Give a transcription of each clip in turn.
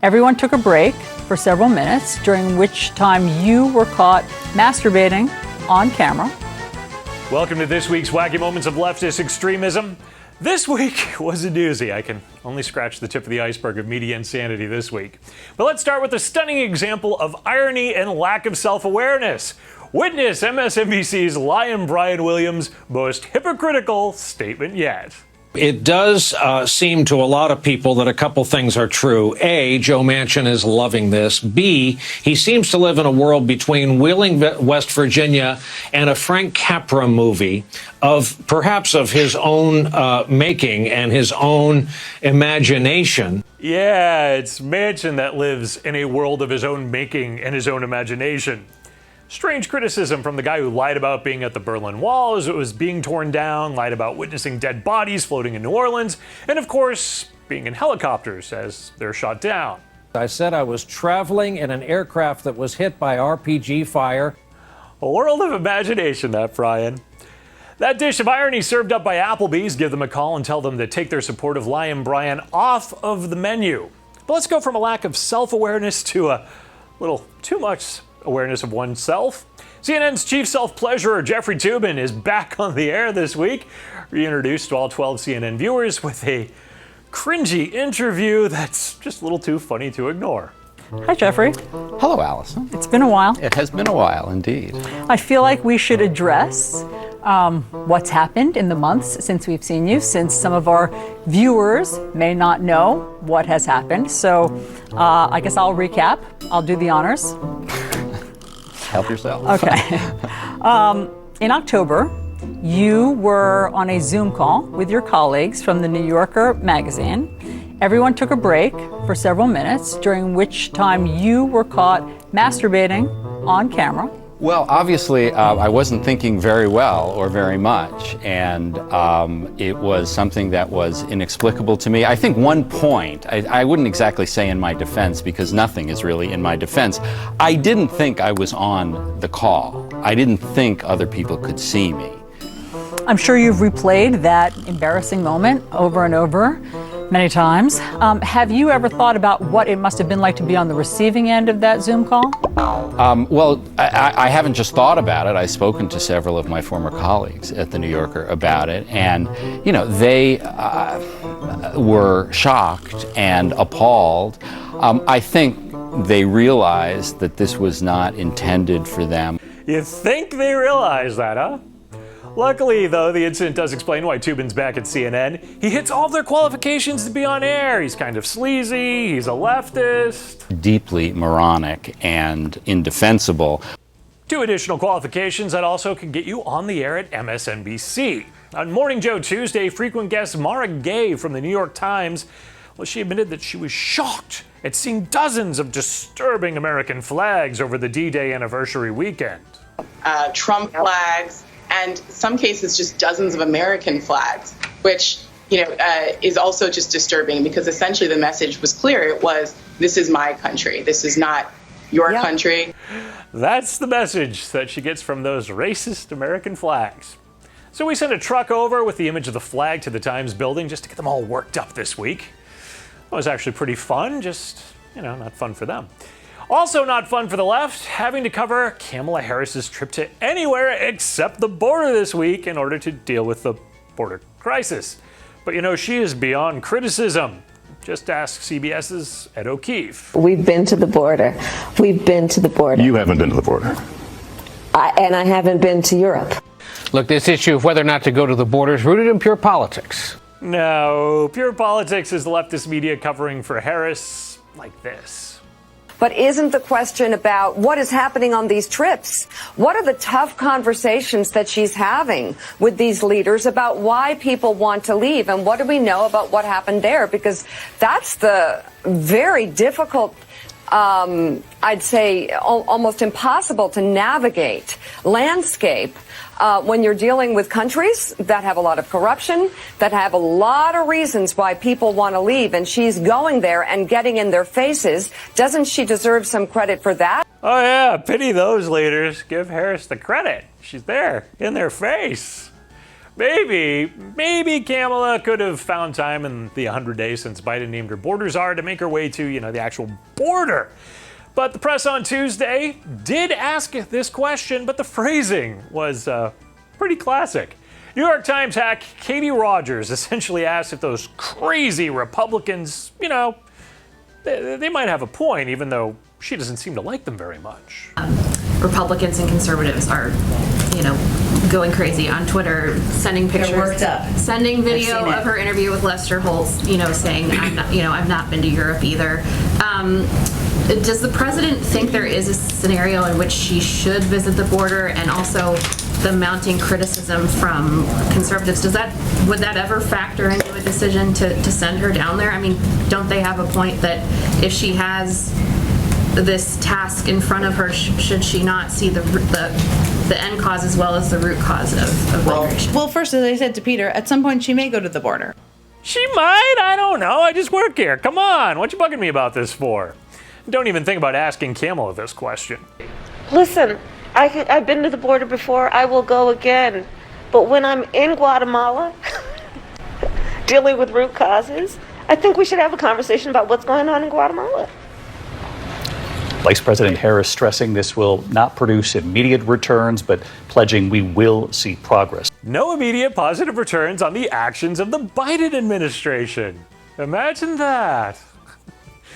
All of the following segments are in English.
Everyone took a break for several minutes, during which time you were caught masturbating on camera. Welcome to this week's Wacky Moments of Leftist Extremism. This week was a doozy. I can only scratch the tip of the iceberg of media insanity this week. But let's start with a stunning example of irony and lack of self-awareness. Witness MSNBC's Lion Brian Williams' most hypocritical statement yet. It does seem to a lot of people that a couple things are true. A, Joe Manchin is loving this. B, he seems to live in a world between Wheeling, West Virginia, and a Frank Capra movie of perhaps of his own making and his own imagination. Yeah, it's Manchin that lives in a world of his own making and his own imagination. Strange criticism from the guy who lied about being at the Berlin Wall as it was being torn down, lied about witnessing dead bodies floating in New Orleans, and of course, being in helicopters as they're shot down. I said I was traveling in an aircraft that was hit by RPG fire. A world of imagination, that, Brian. That dish of irony served up by Applebee's. Give them a call and tell them to take their support of Lion Brian off of the menu. But let's go from a lack of self-awareness to a little too much awareness of oneself. CNN's chief self-pleasurer, Jeffrey Toobin, is back on the air this week, reintroduced to all 12 CNN viewers with a cringy interview that's just a little too funny to ignore. Hi, Jeffrey. Hello, Allison. It's been a while. It has been a while, indeed. I feel like we should address what's happened in the months since we've seen you, since some of our viewers may not know what has happened. So I guess I'll recap. I'll do the honors. Help yourself. Okay. In October, you were on a Zoom call with your colleagues from the New Yorker magazine. Everyone took a break for several minutes, during which time you were caught masturbating on camera. Well, obviously, I wasn't thinking very well or very much, and it was something that was inexplicable to me. I think one point, I wouldn't exactly say in my defense, because nothing is really in my defense. I didn't think I was on the call. I didn't think other people could see me. I'm sure you've replayed that embarrassing moment over and over many times. Have you ever thought about what it must have been like to be on the receiving end of that Zoom call? Well, I haven't just thought about it. I've spoken to several of my former colleagues at The New Yorker about it, and, you know, they were shocked and appalled. I think they realized that this was not intended for them. You think they realize that, huh? Luckily, though, the incident does explain why Toobin's back at CNN. He hits all of their qualifications to be on air. He's kind of sleazy, he's a leftist. Deeply moronic and indefensible. 2 additional qualifications that also can get you on the air at MSNBC. On Morning Joe Tuesday, frequent guest Mara Gay from the New York Times, well, she admitted that she was shocked at seeing dozens of disturbing American flags over the D-Day anniversary weekend. Trump flags, and some cases just dozens of American flags, which, you know, is also just disturbing, because essentially the message was clear. It was, this is my country. This is not your country. That's the message that she gets from those racist American flags. So we sent a truck over with the image of the flag to the Times building just to get them all worked up this week. It was actually pretty fun, just, you know, not fun for them. Also not fun for the left, having to cover Kamala Harris's trip to anywhere except the border this week in order to deal with the border crisis. But you know, she is beyond criticism. Just ask CBS's Ed O'Keefe. We've been to the border. We've been to the border. You haven't been to the border. And I haven't been to Europe. Look, this issue of whether or not to go to the border is rooted in pure politics. No, pure politics is the leftist media covering for Harris like this. But isn't the question about what is happening on these trips? What are the tough conversations that she's having with these leaders about why people want to leave? And what do we know about what happened there? Because that's the very difficult, I'd say almost impossible to navigate landscape when you're dealing with countries that have a lot of corruption, that have a lot of reasons why people want to leave, and she's going there and getting in their faces. Doesn't she deserve some credit for that? Oh yeah, pity those leaders. Give Harris the credit. She's there, in their face. Maybe Kamala could have found time in the 100 days since Biden named her border czar to make her way to, the actual border. But the press on Tuesday did ask this question, but the phrasing was pretty classic. New York Times hack Katie Rogers essentially asked if those crazy Republicans, they might have a point, even though she doesn't seem to like them very much. Republicans and conservatives are, going crazy on Twitter, sending pictures, they're worked up. Sending video of her interview with Lester Holt, saying, I've not been to Europe either. Does the president think there is a scenario in which she should visit the border, and also the mounting criticism from conservatives? Would that ever factor into a decision to send her down there? I mean, don't they have a point that if she has this task in front of her, should she not see the end cause as well as the root cause of migration? Well, first, as I said to Peter, at some point she may go to the border. She might? I don't know. I just work here. Come on. What you bugging me about this for? Don't even think about asking Kamala this question. Listen, I've been to the border before. I will go again. But when I'm in Guatemala, dealing with root causes, I think we should have a conversation about what's going on in Guatemala. Vice President Harris stressing this will not produce immediate returns, but pledging we will see progress. No immediate positive returns on the actions of the Biden administration. Imagine that.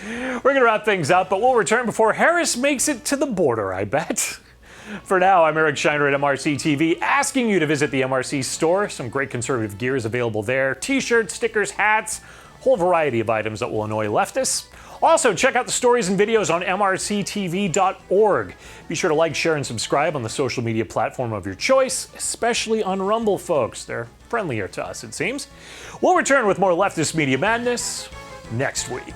We're going to wrap things up, but we'll return before Harris makes it to the border, I bet. For now, I'm Eric Shiner at MRC TV, asking you to visit the MRC Store. Some great conservative gear is available there. T-shirts, stickers, hats, whole variety of items that will annoy leftists. Also, check out the stories and videos on MRCTV.org. Be sure to like, share, and subscribe on the social media platform of your choice, especially on Rumble, folks. They're friendlier to us, it seems. We'll return with more leftist media madness next week.